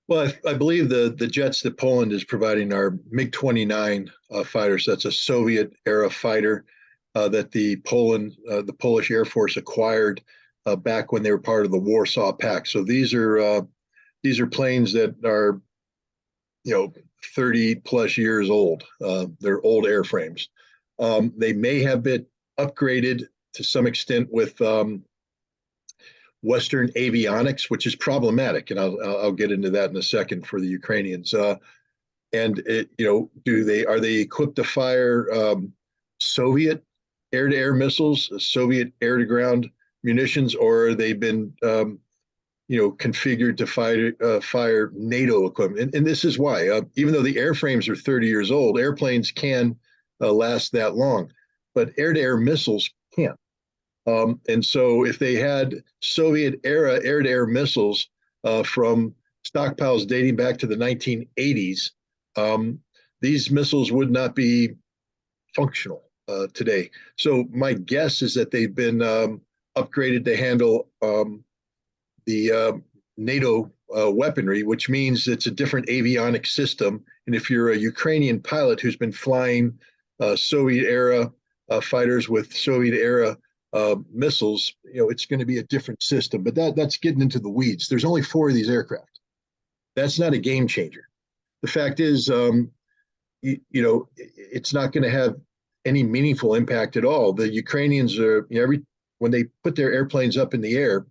Well, I believe the jets that Poland is providing are MiG-29 fighters. That's a Soviet era fighter that the Polish Air Force acquired back when they were part of the Warsaw Pact. So these are planes that are 30 plus years old. They're old airframes. They may have been upgraded to some extent with Western avionics, which is problematic, and I'll get into that in a second for the Ukrainians. And do they are they equipped to fire Soviet air-to-air missiles, Soviet air-to-ground munitions, or are they been configured to fire NATO equipment? And this is why, even though the airframes are 30 years old, airplanes can last that long, but air-to-air missiles can't. And so if they had Soviet era air-to-air missiles from stockpiles dating back to the 1980s, these missiles would not be functional today. So my guess is that they've been upgraded to handle the NATO weaponry, which means it's a different avionic system. And if you're a Ukrainian pilot who's been flying Soviet era fighters with Soviet era missiles, it's going to be a different system. But that's getting into the weeds. There's only 4 of these aircraft. That's not a game changer. The fact is, it's not going to have any meaningful impact at all. The Ukrainians are when they put their airplanes up in the air,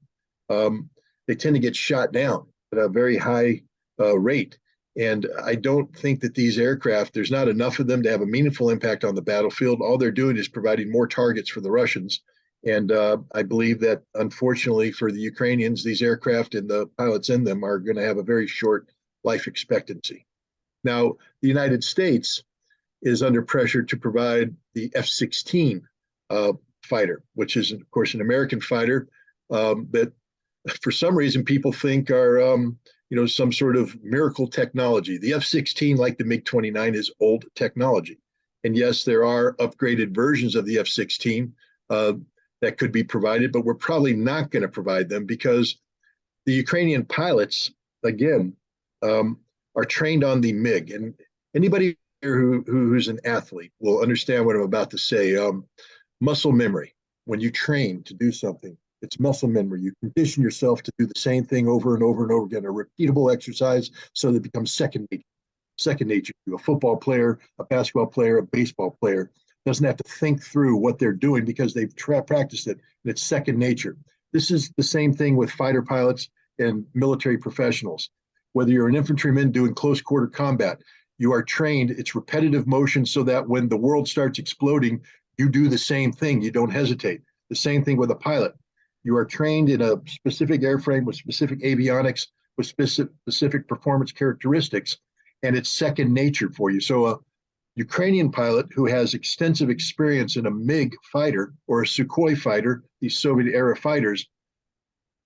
they tend to get shot down at a very high rate. And I don't think that these aircraft, there's not enough of them to have a meaningful impact on the battlefield. All they're doing is providing more targets for the Russians. And I believe that, unfortunately, for the Ukrainians, these aircraft and the pilots in them are going to have a very short life expectancy. Now, the United States is under pressure to provide the F-16 fighter, which is, of course, an American fighter that, for some reason, people think are, some sort of miracle technology. The F-16, like the MiG-29, is old technology. And yes, there are upgraded versions of the F-16 that could be provided, but we're probably not going to provide them because the Ukrainian pilots, again, are trained on the MiG. And anybody who's an athlete will understand what I'm about to say. Muscle memory. When you train to do something, it's muscle memory. You condition yourself to do the same thing over and over and over again, a repeatable exercise, so that it becomes second nature. Second nature. A football player, a basketball player, a baseball player doesn't have to think through what they're doing because they've practiced it, and it's second nature. This is the same thing with fighter pilots and military professionals. Whether you're an infantryman doing close quarter combat, you are trained. It's repetitive motion so that when the world starts exploding, you do the same thing. You don't hesitate. The same thing with a pilot. You are trained in a specific airframe with specific avionics, with specific performance characteristics, and it's second nature for you. So a Ukrainian pilot who has extensive experience in a MiG fighter or a Sukhoi fighter, these Soviet era fighters,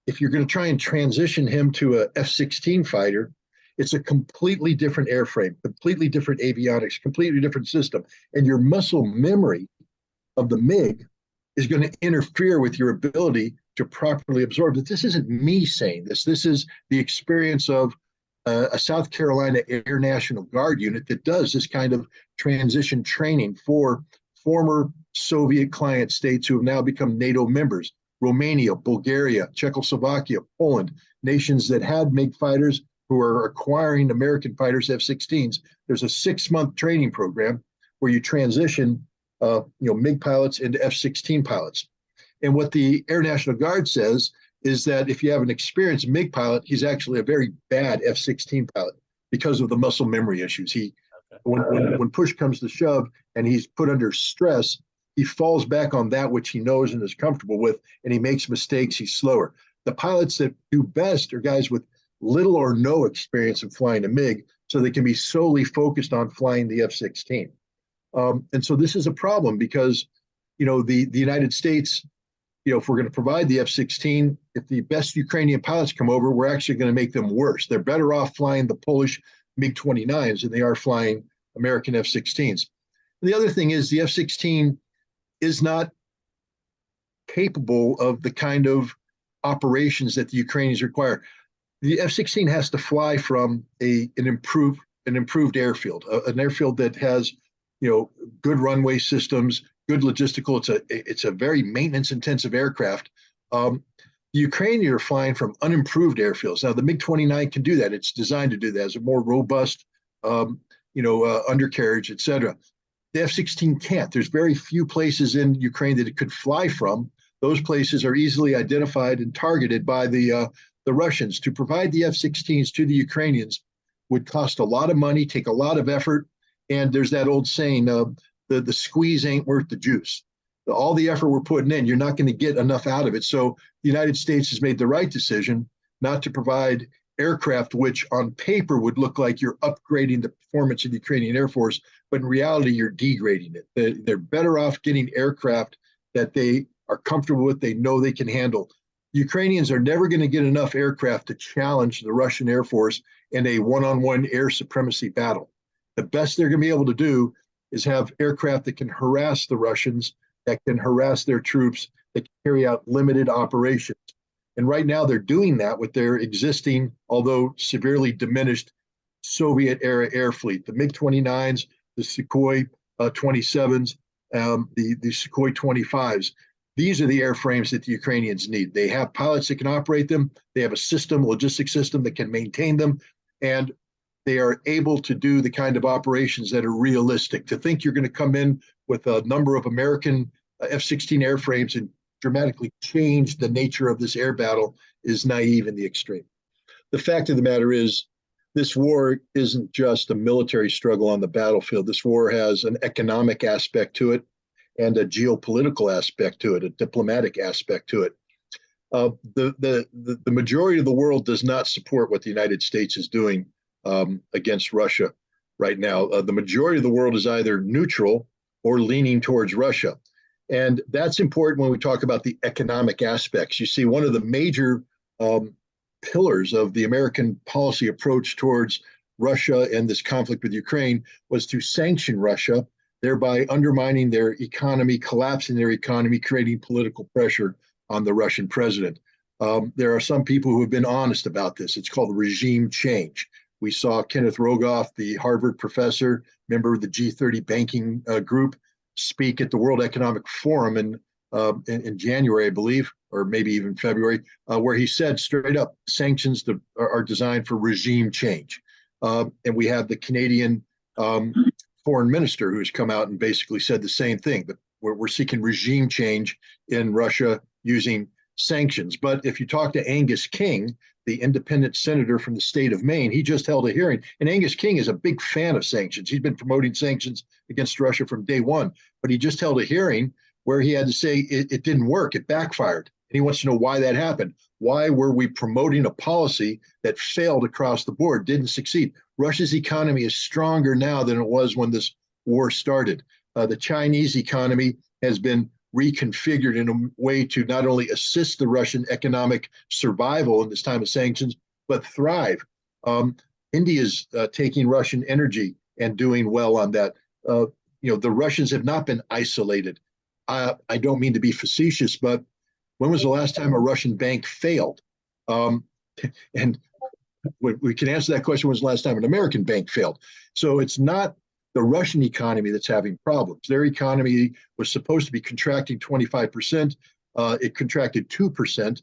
if you're going to try and transition him to a F-16 fighter, it's a completely different airframe, completely different avionics, completely different system. And your muscle memory of the MiG is going to interfere with your ability to properly absorb that. This isn't me saying this. This is the experience of a South Carolina Air National Guard unit that does this kind of transition training for former Soviet client states who have now become NATO members. Romania, Bulgaria, Czechoslovakia, Poland, nations that had MiG fighters who are acquiring American fighters, F-16s. There's a 6-month training program where you transition MiG pilots into F-16 pilots. And what the Air National Guard says is that if you have an experienced MiG pilot, he's actually a very bad F-16 pilot because of the muscle memory issues. When push comes to shove and he's put under stress, he falls back on that which he knows and is comfortable with, and he makes mistakes. He's slower. The pilots that do best are guys with little or no experience in flying a MiG, so they can be solely focused on flying the F-16. And so this is a problem because, the United States, if we're going to provide the F-16, if the best Ukrainian pilots come over, we're actually going to make them worse. They're better off flying the Polish MiG-29s than they are flying American F-16s. And the other thing is the F-16 is not capable of the kind of operations that the Ukrainians require. The F-16 has to fly from an improved airfield, an airfield that has, good runway systems, good logistical. It's a very maintenance intensive aircraft. The Ukrainians are flying from unimproved airfields. Now the MiG-29 can do that. It's designed to do that. It's a more robust, undercarriage, et cetera. The F-16 can't. There's very few places in Ukraine that it could fly from. Those places are easily identified and targeted by the Russians. To provide the F-16s to the Ukrainians would cost a lot of money, take a lot of effort, and there's that old saying, the squeeze ain't worth the juice. All the effort we're putting in, you're not going to get enough out of it. So the United States has made the right decision not to provide aircraft, which on paper would look like you're upgrading the performance of the Ukrainian Air Force, but in reality, you're degrading it. They're better off getting aircraft that they are comfortable with, they know they can handle. Ukrainians are never going to get enough aircraft to challenge the Russian Air Force in a one-on-one air supremacy battle. The best they're going to be able to do is have aircraft that can harass the Russians, that can harass their troops, that can carry out limited operations. And right now they're doing that with their existing, although severely diminished, Soviet-era air fleet, the MiG-29s, the Sukhoi 27s, the Sukhoi 25s. These are the airframes that the Ukrainians need. They have pilots that can operate them. They have a system, logistic system that can maintain them. And they are able to do the kind of operations that are realistic. To think you're going to come in with a number of American F-16 airframes and dramatically change the nature of this air battle is naive in the extreme. The fact of the matter is, this war isn't just a military struggle on the battlefield. This war has an economic aspect to it and a geopolitical aspect to it, a diplomatic aspect to it. The majority of the world does not support what the United States is doing against Russia right now. The majority of the world is either neutral or leaning towards Russia. And that's important when we talk about the economic aspects. You see, one of the major pillars of the American policy approach towards Russia and this conflict with Ukraine was to sanction Russia, thereby undermining their economy, collapsing their economy, creating political pressure on the Russian president. There are some people who have been honest about this. It's called regime change. We saw Kenneth Rogoff, the Harvard professor, member of the G30 banking group, speak at the World Economic Forum in January, I believe, or maybe even February, where he said straight up, sanctions are designed for regime change. And we have the Canadian foreign minister who's come out and basically said the same thing, that we're seeking regime change in Russia using sanctions. But if you talk to Angus King, the independent senator from the state of Maine, he just held a hearing. And Angus King is a big fan of sanctions. He's been promoting sanctions against Russia from day one. But he just held a hearing where he had to say it didn't work, it backfired. And he wants to know why that happened. Why were we promoting a policy that failed across the board, didn't succeed? Russia's economy is stronger now than it was when this war started. The Chinese economy has been reconfigured in a way to not only assist the Russian economic survival in this time of sanctions, but thrive. India is taking Russian energy and doing well on that. The Russians have not been isolated. I don't mean to be facetious, but when was the last time a Russian bank failed? And we can answer that question, when was the last time an American bank failed? So it's not the Russian economy that's having problems. Their economy was supposed to be contracting 25%. It contracted 2%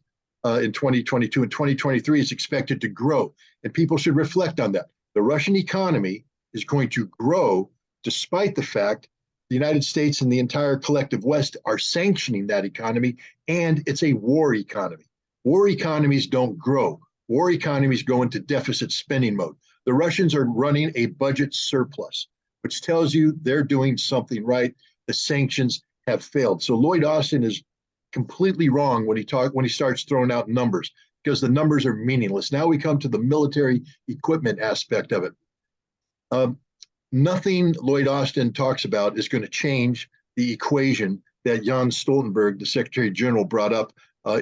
in 2022. And 2023 is expected to grow. And people should reflect on that. The Russian economy is going to grow despite the fact the United States and the entire collective West are sanctioning that economy, and it's a war economy. War economies don't grow. War economies go into deficit spending mode. The Russians are running a budget surplus, which tells you they're doing something right. The sanctions have failed. So Loyd Austin is completely wrong when he starts throwing out numbers, because the numbers are meaningless. Now we come to the military equipment aspect of it. Nothing Loyd Austin talks about is going to change the equation that Jens Stoltenberg, the Secretary General, brought up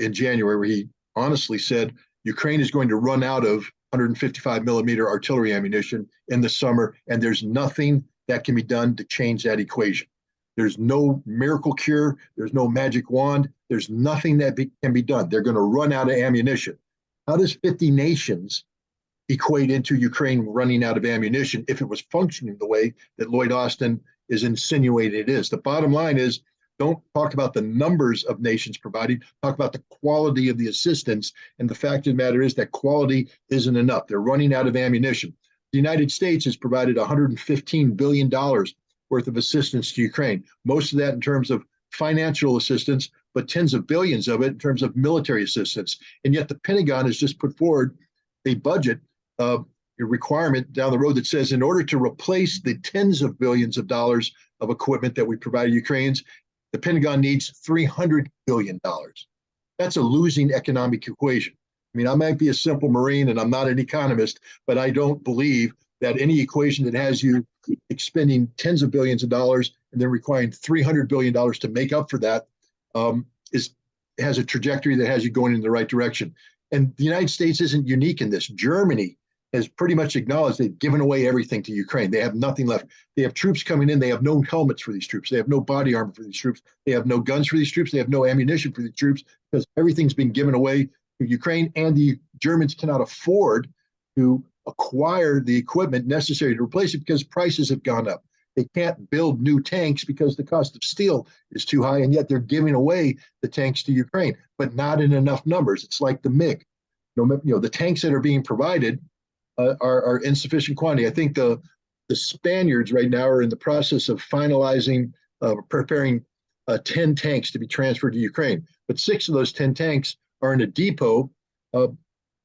in January, where he honestly said Ukraine is going to run out of 155 millimeter artillery ammunition in the summer, and there's nothing that can be done to change that equation. There's no miracle cure. There's no magic wand. There's nothing that can be done. They're going to run out of ammunition. How does 50 nations equate into Ukraine running out of ammunition if it was functioning the way that Lloyd Austin is insinuating it is? The bottom line is, don't talk about the numbers of nations providing, talk about the quality of the assistance. And the fact of the matter is that quality isn't enough. They're running out of ammunition. The United States has provided $115 billion worth of assistance to Ukraine, most of that in terms of financial assistance, but tens of billions of it in terms of military assistance. And yet the Pentagon has just put forward a budget a requirement down the road that says in order to replace the tens of billions of dollars of equipment that we provide Ukrainians, the Pentagon needs $300 billion. That's a losing economic equation. I mean, I might be a simple Marine and I'm not an economist, but I don't believe that any equation that has you expending tens of billions of dollars and then requiring $300 billion to make up for that has a trajectory that has you going in the right direction. And the United States isn't unique in this. Germany has pretty much acknowledged they've given away everything to Ukraine. They have nothing left. They have troops coming in. They have no helmets for these troops. They have no body armor for these troops. They have no guns for these troops. They have no ammunition for these troops because everything's been given away to Ukraine, and the Germans cannot afford to acquire the equipment necessary to replace it because prices have gone up. They can't build new tanks because the cost of steel is too high, and yet they're giving away the tanks to Ukraine, but not in enough numbers. It's like the MiG. The tanks that are being provided are insufficient quantity. I think the Spaniards right now are in the process of finalizing, preparing 10 tanks to be transferred to Ukraine. But 6 of those 10 tanks are in a depot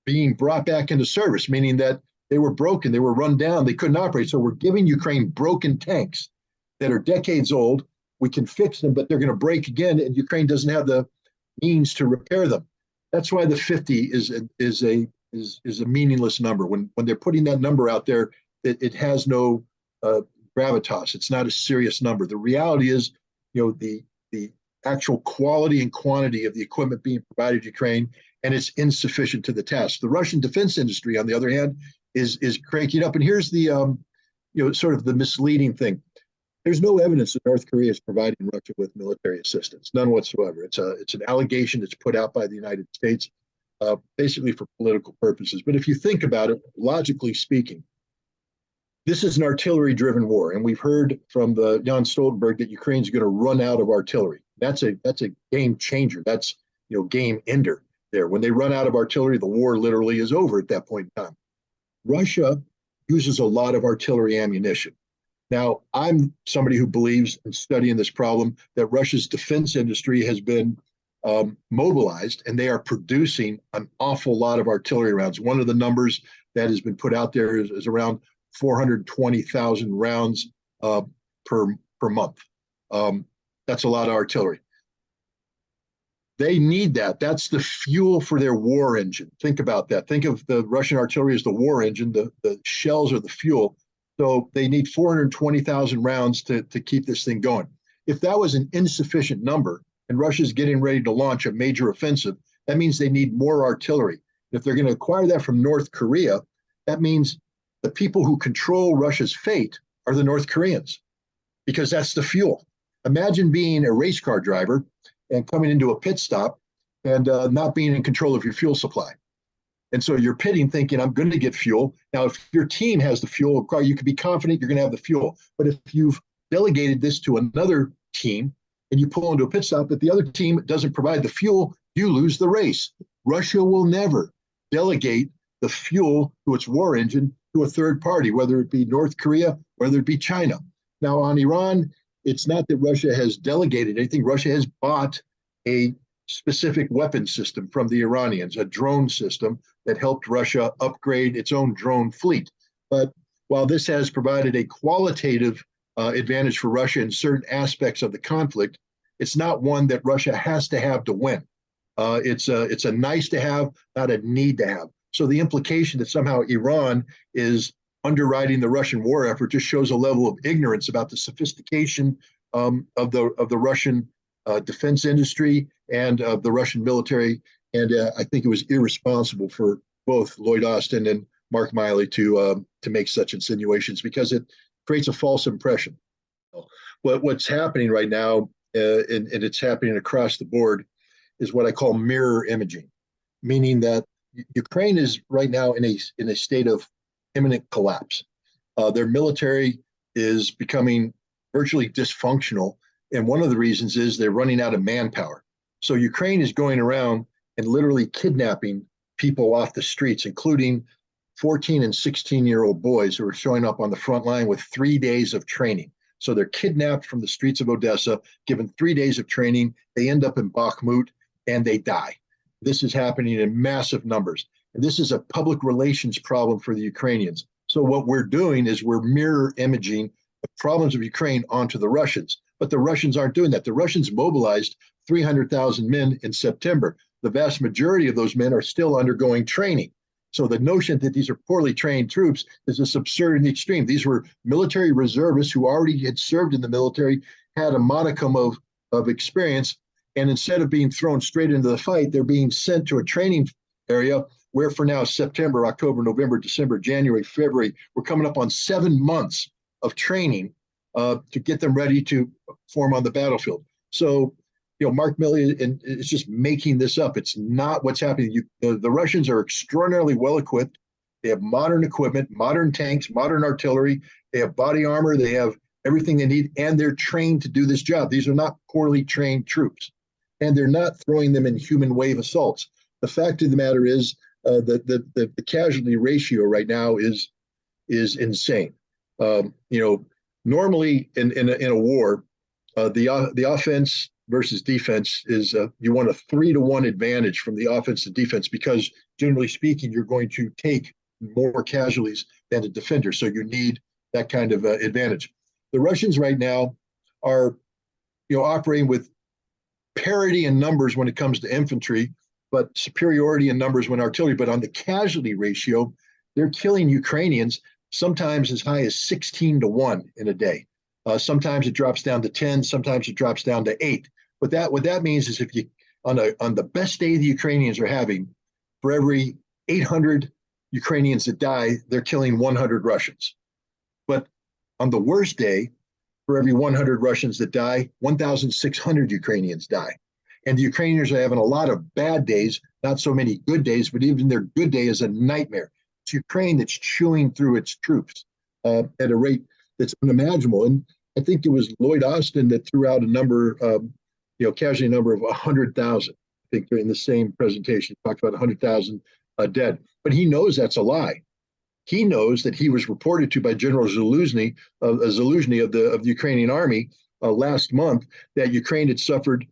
being brought back into service, meaning that they were broken, they were run down, they couldn't operate. So we're giving Ukraine broken tanks that are decades old. We can fix them, but they're going to break again, and Ukraine doesn't have the means to repair them. That's why the 50 is a meaningless number. When they're putting that number out there, it has no gravitas. It's not a serious number. The reality is, the actual quality and quantity of the equipment being provided to Ukraine, and it's insufficient to the task. The Russian defense industry, on the other hand, is cranking up. And here's the sort of the misleading thing. There's no evidence that North Korea is providing Russia with military assistance, none whatsoever. It's an allegation that's put out by the United States, basically for political purposes. But if you think about it, logically speaking, this is an artillery-driven war, and we've heard from the Jan Stoltenberg that Ukraine's going to run out of artillery. That's a game changer. That's game ender there. When they run out of artillery, the war literally is over at that point in time. Russia uses a lot of artillery ammunition. Now, I'm somebody who believes in studying this problem that Russia's defense industry has been mobilized, and they are producing an awful lot of artillery rounds. One of the numbers that has been put out there is around 420,000 rounds per month. That's a lot of artillery. They need that. That's the fuel for their war engine. Think about that. Think of the Russian artillery as the war engine. The shells are the fuel. So they need 420,000 rounds to keep this thing going. If that was an insufficient number and Russia's getting ready to launch a major offensive, that means they need more artillery. If they're going to acquire that from North Korea, that means the people who control Russia's fate are the North Koreans, because that's the fuel. Imagine being a race car driver and coming into a pit stop and not being in control of your fuel supply. And so you're pitting thinking, I'm going to get fuel. Now, if your team has the fuel, you can be confident you're going to have the fuel. But if you've delegated this to another team and you pull into a pit stop, but the other team doesn't provide the fuel, you lose the race. Russia will never delegate the fuel to its war engine to a third party, whether it be North Korea, whether it be China. Now, on Iran, it's not that Russia has delegated anything. Russia has bought a specific weapon system from the Iranians, a drone system that helped Russia upgrade its own drone fleet. But while this has provided a qualitative advantage for Russia in certain aspects of the conflict, it's not one that Russia has to have to win. It's a nice to have, not a need to have. So the implication that somehow Iran is underwriting the Russian war effort just shows a level of ignorance about the sophistication of the Russian defense industry and of the Russian military. And I think it was irresponsible for both Lloyd Austin and Mark Milley to make such insinuations, because it creates a false impression. What's happening right now, and it's happening across the board, is what I call mirror imaging, meaning that Ukraine is right now in a state of imminent collapse. Their military is becoming virtually dysfunctional, and one of the reasons is they're running out of manpower. So Ukraine is going around and literally kidnapping people off the streets, including 14 and 16-year-old boys who are showing up on the front line with 3 days of training. So they're kidnapped from the streets of Odessa, given 3 days of training. They end up in Bakhmut and they die. This is happening in massive numbers. And this is a public relations problem for the Ukrainians. So what we're doing is we're mirror imaging the problems of Ukraine onto the Russians. But the Russians aren't doing that. The Russians mobilized 300,000 men in September. The vast majority of those men are still undergoing training. So the notion that these are poorly trained troops is just absurd in the extreme. These were military reservists who already had served in the military, had a modicum of experience, and instead of being thrown straight into the fight, they're being sent to a training area where for now, September, October, November, December, January, February, we're coming up on 7 months of training to get them ready to perform on the battlefield. So, Mark Milley is just making this up. It's not what's happening. The Russians are extraordinarily well equipped. They have modern equipment, modern tanks, modern artillery. They have body armor. They have everything they need, and they're trained to do this job. These are not poorly trained troops, and they're not throwing them in human wave assaults. The fact of the matter is the casualty ratio right now is insane. Normally in a war, the offense versus defense is you want a 3-to-1 advantage from the offense to defense because generally speaking, you're going to take more casualties than the defender. So you need that kind of advantage. The Russians right now are, operating with parity in numbers when it comes to infantry, but superiority in numbers when artillery. But on the casualty ratio, they're killing Ukrainians sometimes as high as 16-to-1 in a day. Sometimes it drops down to 10. Sometimes it drops down to 8. But what that means is if you on the best day the Ukrainians are having, for every 800 Ukrainians that die, they're killing 100 Russians. But on the worst day, for every 100 Russians that die, 1,600 Ukrainians die. And the Ukrainians are having a lot of bad days, not so many good days, but even their good day is a nightmare. It's Ukraine that's chewing through its troops at a rate that's unimaginable. And I think it was Loyd Austin that threw out a number, casualty number of 100,000. I think in the same presentation, he talked about 100,000 dead. But he knows that's a lie. He knows that he was reported to by General Zaluzhny of the Ukrainian army last month that Ukraine had suffered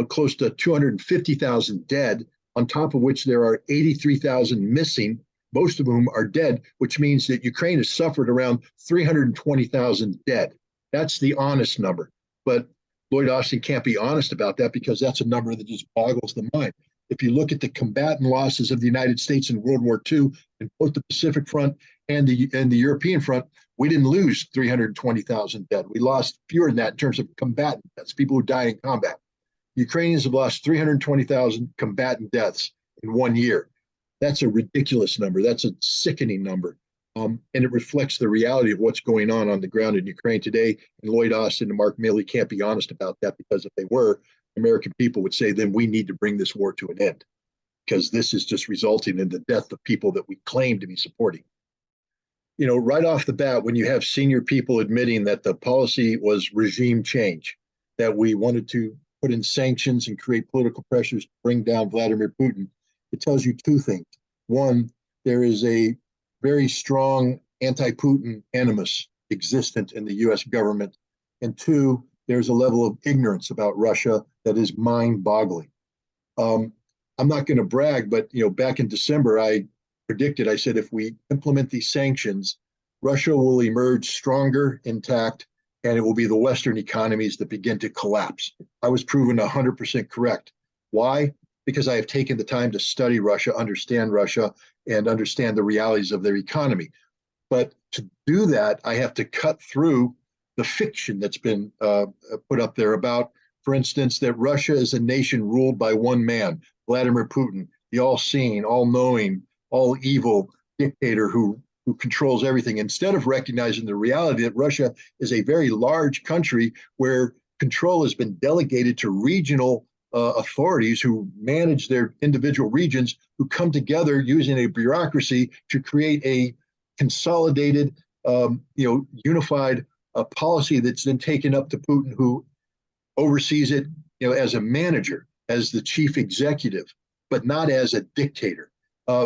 close to 250,000 dead, on top of which there are 83,000 missing, most of whom are dead, which means that Ukraine has suffered around 320,000 dead. That's the honest number. But Loyd Austin can't be honest about that because that's a number that just boggles the mind. If you look at the combatant losses of the United States in World War II, in both the Pacific Front and the European Front, we didn't lose 320,000 dead. We lost fewer than that in terms of combatant deaths, people who died in combat. Ukrainians have lost 320,000 combatant deaths in 1 year. That's a ridiculous number. That's a sickening number. And it reflects the reality of what's going on the ground in Ukraine today. And Loyd Austin and Mark Milley can't be honest about that because if they were, American people would say, then we need to bring this war to an end because this is just resulting in the death of people that we claim to be supporting. Right off the bat, when you have senior people admitting that the policy was regime change, that we wanted to put in sanctions and create political pressures to bring down Vladimir Putin, it tells you two things. One, there is a very strong anti-Putin animus existent in the U.S. government. And two, there's a level of ignorance about Russia that is mind-boggling. I'm not going to brag, but back in December, I said, if we implement these sanctions, Russia will emerge stronger, intact, and it will be the Western economies that begin to collapse. I was proven 100% correct. Why? Because I have taken the time to study Russia, understand Russia, and understand the realities of their economy. But to do that, I have to cut through the fiction that's been put up there about, for instance, that Russia is a nation ruled by one man, Vladimir Putin, the all-seeing, all-knowing, all-evil dictator who controls everything, instead of recognizing the reality that Russia is a very large country where control has been delegated to regional authorities who manage their individual regions who come together using a bureaucracy to create a consolidated, unified policy that's then taken up to Putin, who oversees it, as a manager, as the chief executive, but not as a dictator.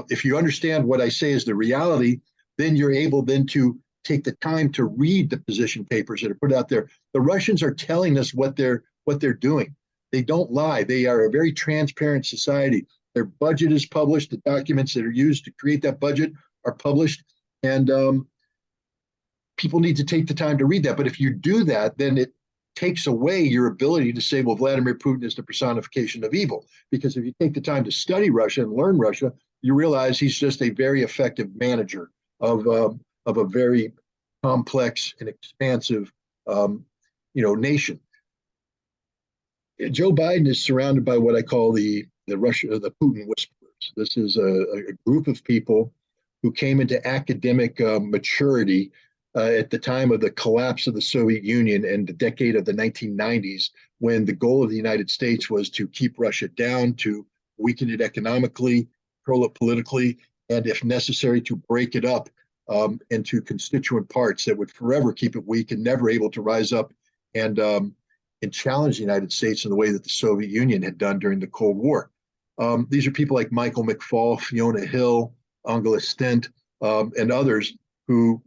If you understand what I say is the reality, then you're able then to take the time to read the position papers that are put out there. The Russians are telling us what they're doing. They don't lie. They are a very transparent society. Their budget is published. The documents that are used to create that budget are published, and people need to take the time to read that. But if you do that, then it takes away your ability to say, well, Vladimir Putin is the personification of evil. Because if you take the time to study Russia and learn Russia, you realize he's just a very effective manager of a very complex and expansive, nation. Joe Biden is surrounded by what I call the Putin whisperers. This is a group of people who came into academic maturity at the time of the collapse of the Soviet Union and the decade of the 1990s, when the goal of the United States was to keep Russia down, to weaken it economically, control it politically, and if necessary, to break it up into constituent parts that would forever keep it weak and never able to rise up and challenge the United States in the way that the Soviet Union had done during the Cold War. These are people like Michael McFaul, Fiona Hill, Angela Stent, and others who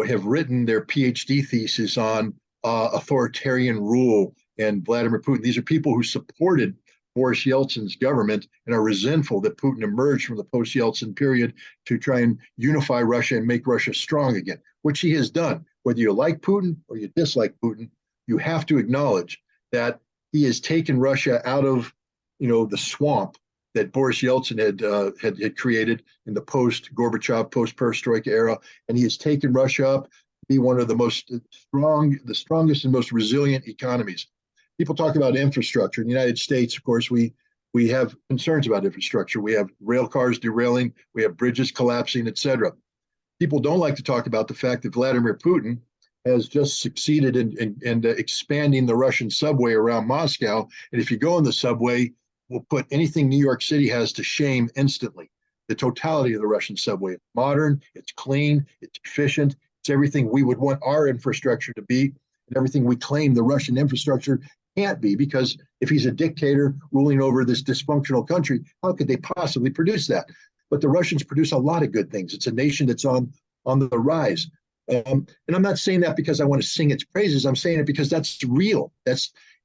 have written their PhD thesis on authoritarian rule and Vladimir Putin. These are people who supported Boris Yeltsin's government and are resentful that Putin emerged from the post-Yeltsin period to try and unify Russia and make Russia strong again, which he has done. Whether you like Putin or you dislike Putin, you have to acknowledge that he has taken Russia out of, the swamp that Boris Yeltsin had created in the post-Gorbachev, post-Perestroika era, and he has taken Russia up to be one of the strongest and most resilient economies. People talk about infrastructure. In the United States, of course, we have concerns about infrastructure. We have rail cars derailing, we have bridges collapsing, et cetera. People don't like to talk about the fact that Vladimir Putin has just succeeded in expanding the Russian subway around Moscow. And if you go on the subway, will put anything New York City has to shame instantly. The totality of the Russian subway. It's modern, it's clean, it's efficient, it's everything we would want our infrastructure to be, and everything we claim the Russian infrastructure can't be, because if he's a dictator ruling over this dysfunctional country, how could they possibly produce that? But the Russians produce a lot of good things. It's a nation that's on the rise. And I'm not saying that because I want to sing its praises. I'm saying it because that's real.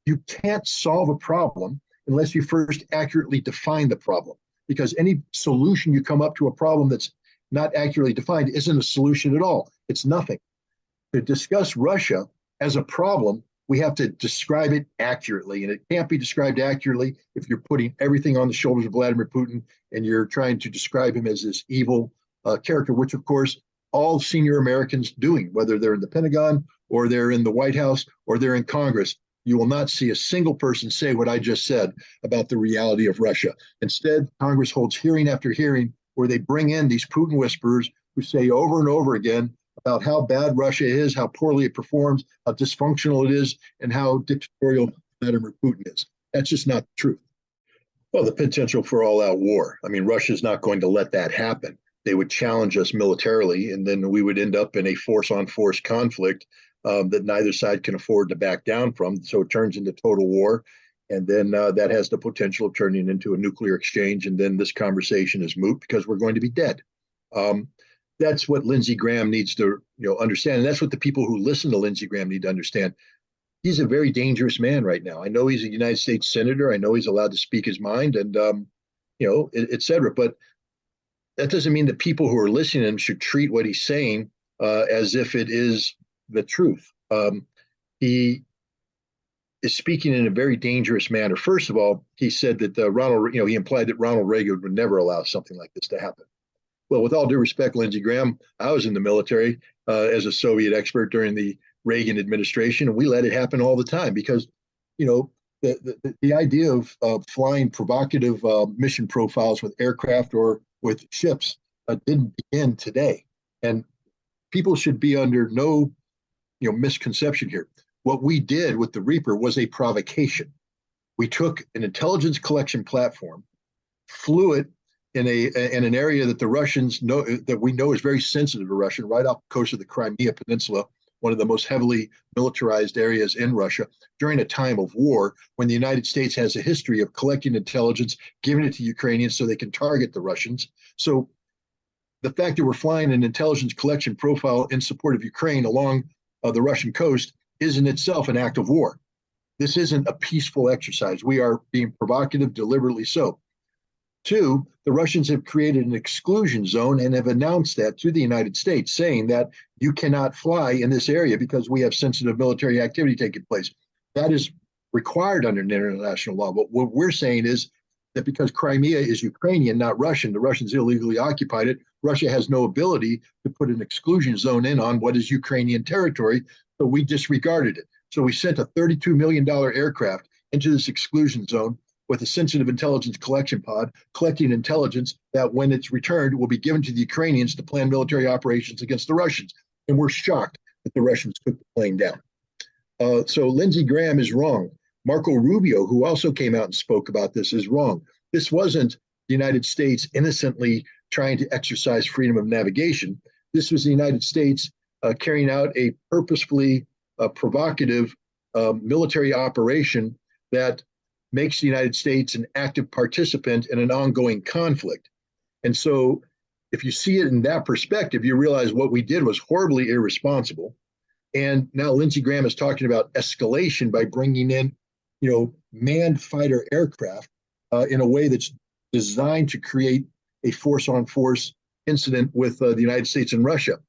You can't solve a problem unless you first accurately define the problem. Because any solution you come up to a problem that's not accurately defined isn't a solution at all. It's nothing. To discuss Russia as a problem, we have to describe it accurately. And it can't be described accurately if you're putting everything on the shoulders of Vladimir Putin and you're trying to describe him as this evil character, which, of course, all senior Americans doing, whether they're in the Pentagon or they're in the White House or they're in Congress. You will not see a single person say what I just said about the reality of Russia. Instead, Congress holds hearing after hearing where they bring in these Putin whisperers who say over and over again about how bad Russia is, how poorly it performs, how dysfunctional it is, and how dictatorial Vladimir Putin is. That's just not the truth. Well, the potential for all-out war. I mean, Russia's not going to let that happen. They would challenge us militarily, and then we would end up in a force-on-force conflict that neither side can afford to back down from. So it turns into total war. And then that has the potential of turning into a nuclear exchange. And then this conversation is moot because we're going to be dead. That's what Lindsey Graham needs to understand. And that's what the people who listen to Lindsey Graham need to understand. He's a very dangerous man right now. I know he's a United States senator. I know he's allowed to speak his mind and, et cetera. But that doesn't mean that people who are listening to him should treat what he's saying as if it is the truth. He is speaking in a very dangerous manner. First of all, he said that he implied that Ronald Reagan would never allow something like this to happen. Well, with all due respect, Lindsey Graham, I was in the military as a Soviet expert during the Reagan administration, and we let it happen all the time because, the idea of flying provocative mission profiles with aircraft or with ships didn't begin today. And people should be under no misconception here. What we did with the Reaper was a provocation. We took an intelligence collection platform, flew it in an area that the Russians know, that we know is very sensitive to Russia, right off the coast of the Crimea Peninsula, one of the most heavily militarized areas in Russia, during a time of war when the United States has a history of collecting intelligence, giving it to Ukrainians so they can target the Russians. So the fact that we're flying an intelligence collection profile in support of Ukraine along the Russian coast is in itself an act of war. This isn't a peaceful exercise. We are being provocative, deliberately so. Two, the Russians have created an exclusion zone and have announced that to the United States, saying that you cannot fly in this area because we have sensitive military activity taking place. That is required under international law. But what we're saying is that because Crimea is Ukrainian, not Russian, the Russians illegally occupied it. Russia has no ability to put an exclusion zone in on what is Ukrainian territory, so we disregarded it. So we sent a $32 million aircraft into this exclusion zone with a sensitive intelligence collection pod, collecting intelligence that when it's returned will be given to the Ukrainians to plan military operations against the Russians. And we're shocked that the Russians took the plane down. So Lindsey Graham is wrong. Marco Rubio, who also came out and spoke about this, is wrong. This wasn't the United States innocently trying to exercise freedom of navigation. This was the United States carrying out a purposefully provocative military operation that makes the United States an active participant in an ongoing conflict. And so if you see it in that perspective, you realize what we did was horribly irresponsible. And now Lindsey Graham is talking about escalation by bringing in, manned fighter aircraft in a way that's designed to create a force-on-force incident with the United States and Russia.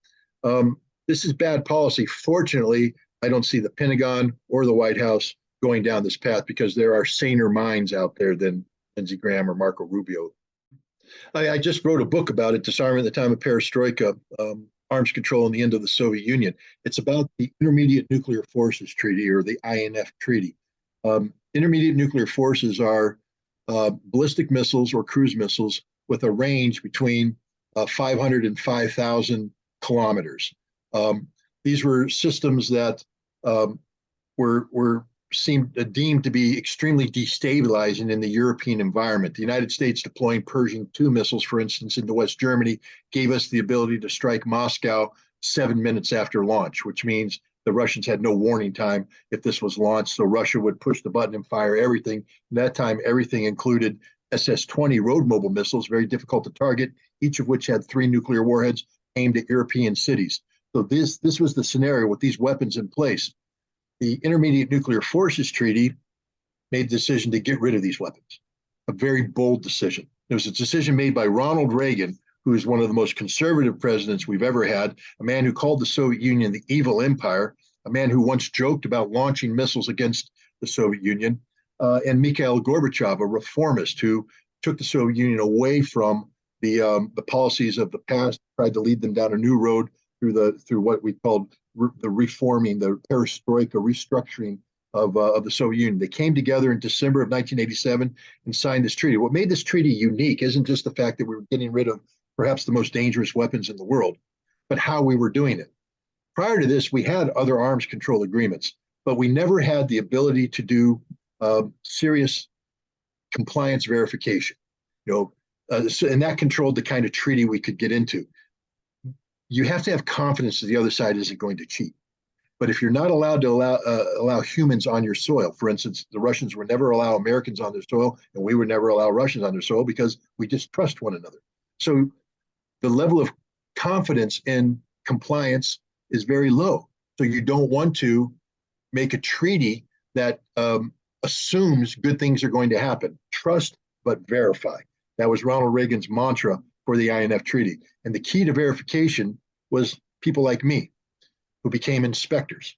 This is bad policy. Fortunately, I don't see the Pentagon or the White House going down this path because there are saner minds out there than Lindsey Graham or Marco Rubio. I just wrote a book about it, Disarmament at the Time of Perestroika, Arms Control and the End of the Soviet Union. It's about the Intermediate Nuclear Forces Treaty, or the INF Treaty. Intermediate nuclear forces are ballistic missiles or cruise missiles with a range between 500 and 5,000 kilometers. These were systems that were seemed deemed to be extremely destabilizing in the European environment. The United States deploying Pershing II missiles, for instance, into West Germany, gave us the ability to strike Moscow 7 minutes after launch, which means the Russians had no warning time if this was launched. So Russia would push the button and fire everything. That time, everything included SS-20 road mobile missiles, very difficult to target, each of which had 3 nuclear warheads aimed at European cities. So this was the scenario with these weapons in place. The Intermediate Nuclear Forces Treaty made the decision to get rid of these weapons, a very bold decision. It was a decision made by Ronald Reagan, who is one of the most conservative presidents we've ever had, a man who called the Soviet Union the evil empire, a man who once joked about launching missiles against the Soviet Union, and Mikhail Gorbachev, a reformist who took the Soviet Union away from the policies of the past, tried to lead them down a new road through what we called the reforming, the perestroika, restructuring of the Soviet Union. They came together in December of 1987 and signed this treaty. What made this treaty unique isn't just the fact that we were getting rid of perhaps the most dangerous weapons in the world, but how we were doing it. Prior to this, we had other arms control agreements, but we never had the ability to do serious compliance verification. And that controlled the kind of treaty we could get into. You have to have confidence that the other side isn't going to cheat. But if you're not allowed to allow humans on your soil, for instance, the Russians would never allow Americans on their soil, and we would never allow Russians on their soil because we distrust one another. So the level of confidence in compliance is very low. So you don't want to make a treaty that assumes good things are going to happen. Trust, but verify. That was Ronald Reagan's mantra for the INF Treaty. And the key to verification was people like me, who became inspectors.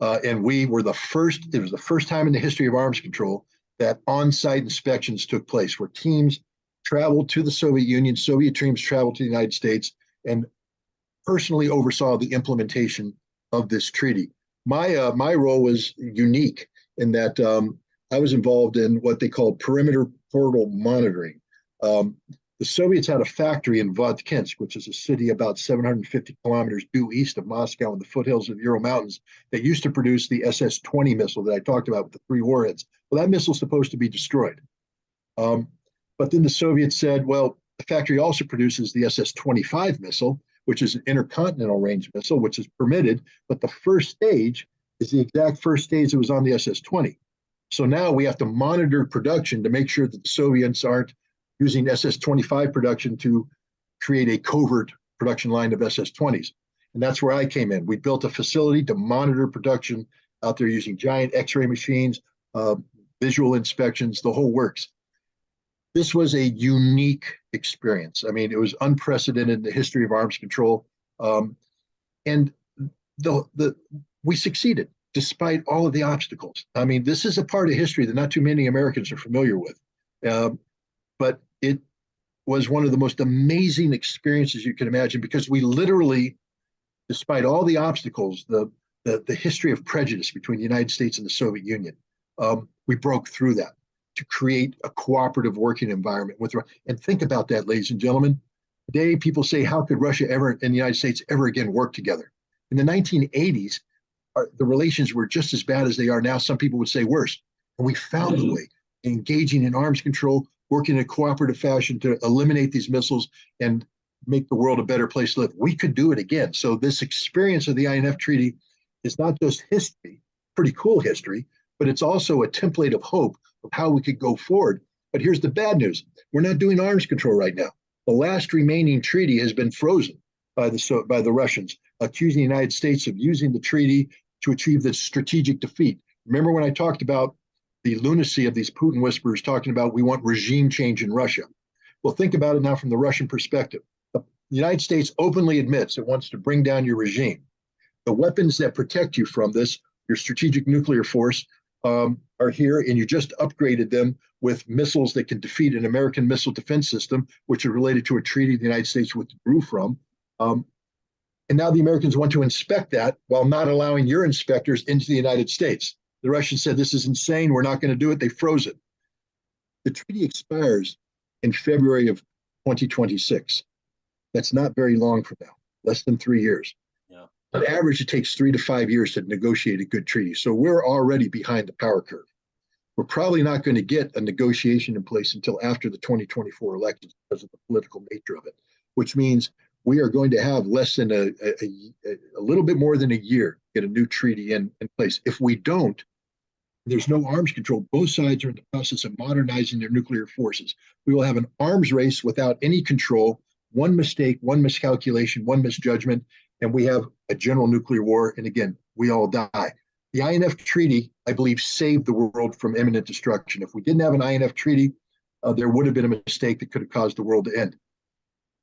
And we were it was the first time in the history of arms control that on-site inspections took place, where teams traveled to the Soviet Union, Soviet teams traveled to the United States, and personally oversaw the implementation of this treaty. My role was unique in that I was involved in what they called perimeter portal monitoring. The Soviets had a factory in Vodkinsk, which is a city about 750 kilometers due east of Moscow in the foothills of the Ural Mountains, that used to produce the SS-20 missile that I talked about with the 3 warheads. Well, that missile's supposed to be destroyed. But then the Soviets said, well, the factory also produces the SS-25 missile, which is an intercontinental range missile, which is permitted, but the first stage is the exact first stage that was on the SS-20. So now we have to monitor production to make sure that the Soviets aren't using SS-25 production to create a covert production line of SS-20s. And that's where I came in. We built a facility to monitor production out there using giant X-ray machines, visual inspections, the whole works. This was a unique experience. I mean, it was unprecedented in the history of arms control. And we succeeded despite all of the obstacles. I mean, this is a part of history that not too many Americans are familiar with. But it was one of the most amazing experiences you can imagine, because we literally, despite all the obstacles, the history of prejudice between the United States and the Soviet Union, we broke through that to create a cooperative working environment with. And think about that, ladies and gentlemen. Today, people say, how could Russia ever and the United States ever again work together? In the 1980s, the relations were just as bad as they are now. Some people would say worse. And we found a way, engaging in arms control, working in a cooperative fashion to eliminate these missiles and make the world a better place to live. We could do it again. So this experience of the INF Treaty is not just history, pretty cool history, but it's also a template of hope of how we could go forward. But here's the bad news. We're not doing arms control right now. The last remaining treaty has been frozen by the Russians, accusing the United States of using the treaty to achieve this strategic defeat. Remember when I talked about the lunacy of these Putin whisperers talking about we want regime change in Russia? Well, think about it now from the Russian perspective. The United States openly admits it wants to bring down your regime. The weapons that protect you from this, your strategic nuclear force, are here, and you just upgraded them with missiles that can defeat an American missile defense system, which are related to a treaty the United States withdrew from. And now the Americans want to inspect that while not allowing your inspectors into the United States. The Russians said, this is insane, we're not going to do it. They froze it. The treaty expires in February of 2026. That's not very long from now, less than 3 years. Yeah. On average, it takes 3 to 5 years to negotiate a good treaty. So we're already behind the power curve. We're probably not going to get a negotiation in place until after the 2024 elections because of the political nature of it, which means we are going to have less than a little bit more than a year to get a new treaty in place. If we don't, there's no arms control. Both sides are in the process of modernizing their nuclear forces. We will have an arms race without any control, one mistake, one miscalculation, one misjudgment, and we have a general nuclear war. And again, we all die. The INF Treaty, I believe, saved the world from imminent destruction. If we didn't have an INF Treaty, there would have been a mistake that could have caused the world to end.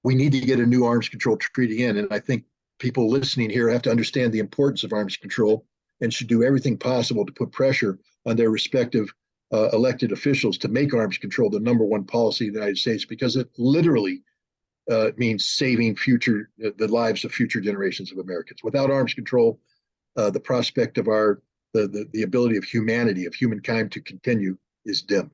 We need to get a new arms control treaty in. And I think people listening here have to understand the importance of arms control and should do everything possible to put pressure on their respective elected officials to make arms control the #1 policy of the United States, because it literally means saving the lives of future generations of Americans. Without arms control, the prospect of the ability of humanity, of humankind to continue, is dim.